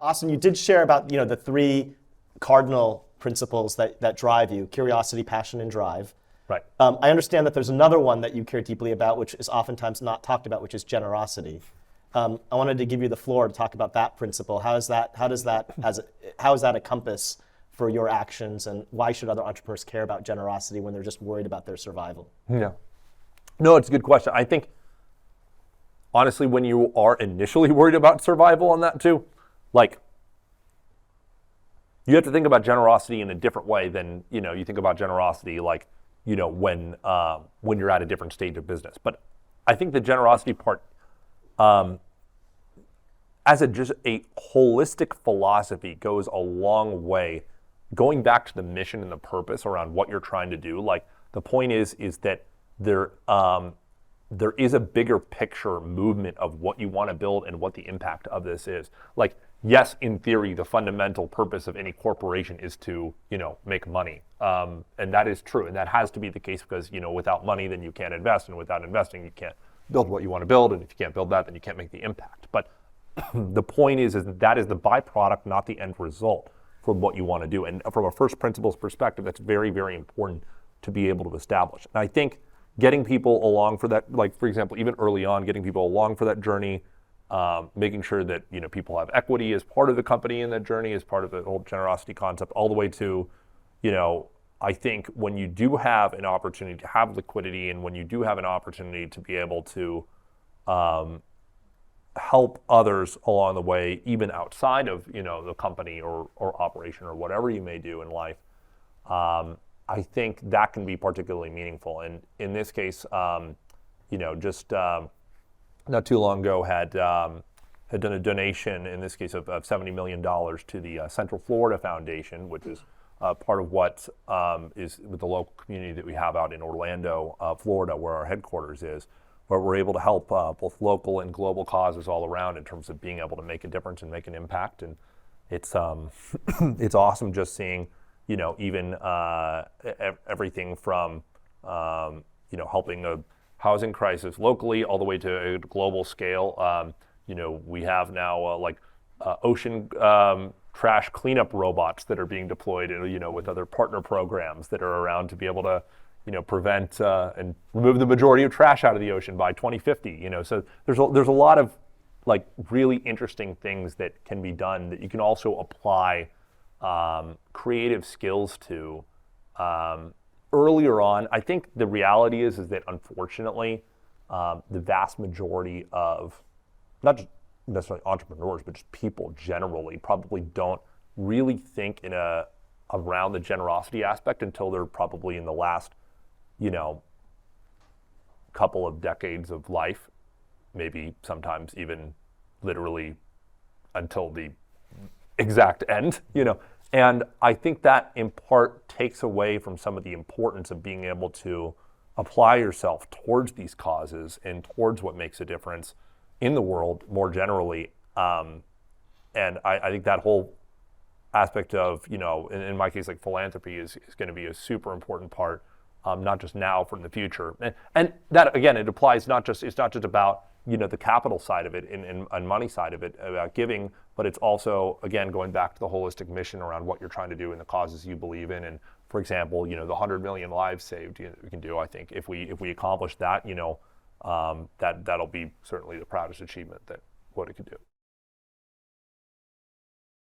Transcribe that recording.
Awesome. You did share about the three cardinal principles that drive you: curiosity, passion, and drive. Right. I understand that there's another one that you care deeply about, which is oftentimes not talked about, which is generosity. I wanted to give you the floor to talk about that principle. How is that a compass for your actions, and why should other entrepreneurs care about generosity when they're just worried about their survival? Yeah. No, it's a good question. I think, honestly, when you are initially worried about survival on that too, like, you have to think about generosity in a different way than, you think about generosity like, when you're at a different stage of business. But I think the generosity part, as just a holistic philosophy, goes a long way. Going back to the mission and the purpose around what you're trying to do, like, the point is that there is a bigger picture movement of what you want to build and what the impact of this is. Like, yes, in theory, the fundamental purpose of any corporation is to, make money. And that is true. And that has to be the case because, without money, then you can't invest. And without investing, you can't build what you want to build. And if you can't build that, then you can't make the impact. But the point is that is the byproduct, not the end result from what you want to do. And from a first principles perspective, that's very, very important to be able to establish. And I think getting people along for that, like, for example, even early on, getting people along for that journey, making sure that people have equity as part of the company in that journey, as part of the whole generosity concept, all the way to, I think when you do have an opportunity to have liquidity, and when you do have an opportunity to be able to help others along the way, even outside of the company or operation or whatever you may do in life, I think that can be particularly meaningful. And in this case, just not too long ago had done a donation, in this case of $70 million to the Central Florida Foundation, which is part of what is with the local community that we have out in Orlando, Florida, where our headquarters is, where we're able to help both local and global causes all around in terms of being able to make a difference and make an impact. And it's it's awesome just seeing even everything from helping a housing crisis locally all the way to a global scale. We have now ocean trash cleanup robots that are being deployed, with other partner programs that are around to be able to prevent and remove the majority of trash out of the ocean by 2050. So there's a lot of really interesting things that can be done that you can also apply creative skills to earlier on. I think the reality is that unfortunately, the vast majority of not just necessarily entrepreneurs, but just people generally probably don't really think around the generosity aspect until they're probably in the last couple of decades of life, maybe sometimes even literally until the exact end, And I think that in part takes away from some of the importance of being able to apply yourself towards these causes and towards what makes a difference in the world more generally. And I think that whole aspect of, in my case, like philanthropy is going to be a super important part, not just now, for the future. And that, again, it applies it's not just about, the capital side of it and money side of it, about giving, but it's also, again, going back to the holistic mission around what you're trying to do and the causes you believe in. And for example, the 100 million lives saved we can do, I think, if we accomplish that, that'll be certainly the proudest achievement that what it could do.